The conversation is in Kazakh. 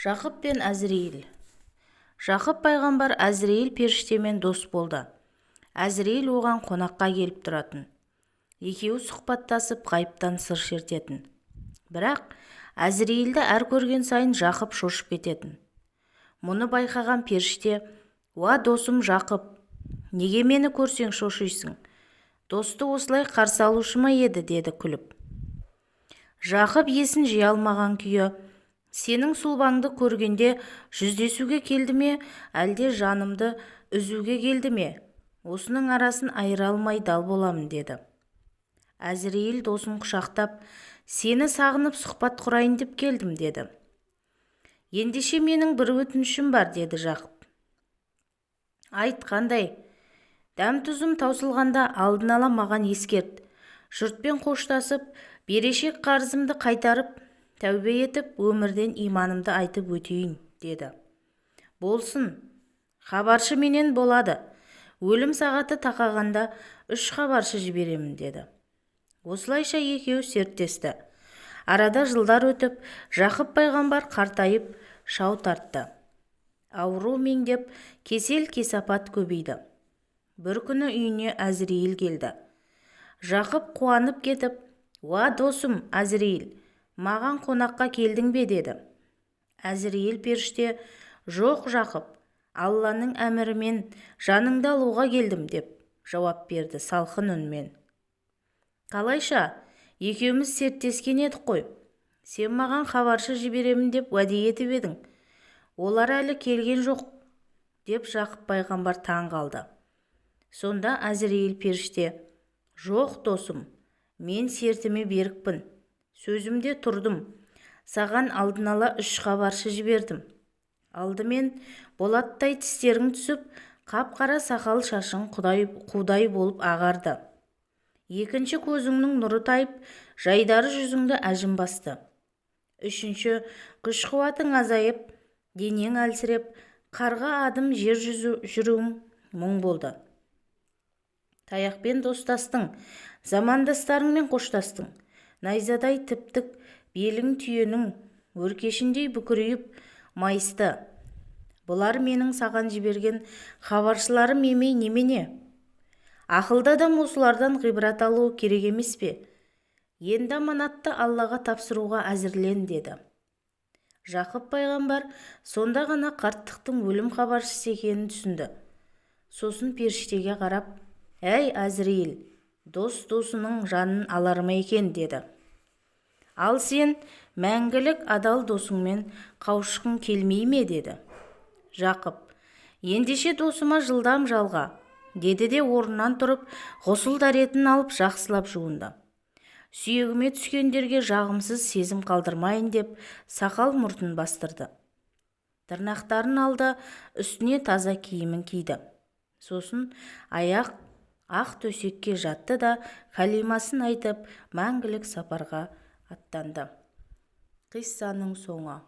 Жақып пен Әзірейіл. Жақып пайғамбар Әзірейіл періштемен дос болды. Әзірейіл оған қонаққа келіп тұратын. Екеуі сұхбаттасып ғайыптан сыр шертетін. Бірақ Әзірейілді әр көрген сайын Жақып шошып кететін. Мұны байқаған періште: «Уа досым Жақып, неге мені көрсең шошисың? Досты осылай қарсы алушы ма еді?» деді күліп. Жақып есін жия алмаған күйі: «Сенің сұлбаңды көргенде жүздесуге келді ме, әлде жанымды үзуге келді ме? Осының арасын айыра алмай дал боламын» деді. Әзірейіл досын құшақтап: «Сені сағынып сұхбат құрайын деп келдім» деді. «Ендеше менің бір өтінішім бар» деді Жақып. «Айт, қандай?» «Дәм-тұзым таусылғанда алдын ала маған ескерт. Жұртпен қоштасып, берешек қарызымды қайтарып, тәубе етіп, өмірден иманымды айтып өтейін» деді. «Болсын, хабаршы менен болады. Өлім сағаты тақағанда 3 хабаршы жіберемін» деді. Осылайша екеуі серттесті. Арада жылдар өтіп, Жақып пайғамбар қартайып, шау тартты. Ауру меңдеп, кесел-кесапат көбейді. Бір күні үйіне Әзірейіл келді. Жақып қуанып кетіп: «Уа досым Әзірейіл, маған қонаққа келдің бе?» деді. Әзірейіл періште: «Жоқ Жақып, Алланың әмірімен жаныңды алуға келдім» деп жауап берді салқын үнмен. «Қалайша, екеуміз серттескен едік қой. Сен маған хабаршы жіберемін деп уәде етіп едің. Олар әлі келген жоқ» деп Жақып пайғамбар таң қалды. Сонда Әзірейіл періште: «Жоқ досым, мен сертіме берікпін. Сөзімде тұрдым. Саған алдын ала 3 хабаршы жібердім. Алдымен болаттай тістерің түсіп, қап-қара сақал шашың қудай болып ағарды. Екінші, көзіңнің нұры тайып, жайдары жүзіңді әжім басты. Үшінші, күш-қуатың азайып, денең әлсіреп, қарға адым жер жүруің мұң болды. Таяқпен достастың, замандастарыңмен қоштастың. Найзадай тіптік белің түйенің, өркешіндей бүкірейіп майысты. Бұлар менің саған жіберген хабаршыларым емей немене? Ақылды адам осылардан ғибрат алуы керек емес пе? Енді аманатты Аллаға тапсыруға әзірлен» деді. Жақып пайғамбар сонда ғана қарттықтың өлім хабаршысы екенін түсінді. Сосын періштеге қарап: «Әй Әзірейіл, дос досының жанын алар ма екен?» деді. «Ал сен мәңгілік адал досыңмен қауышқың келмей ме?» деді. Жақып: «Ендеше досыма жылдам жалға» деді де орнынан тұрып, ғұсыл дәретін алып жақсылап жуынды. «Сүйегіме түскендерге жағымсыз сезім қалдырмайын» деп сақал мұртын бастырды. Тырнақтарын алды, үстіне таза киімін киді. Сосын ақ төсекке жатты да кәлимасын айтып мәңгілік сапарға аттанды. Қиссаның соңы.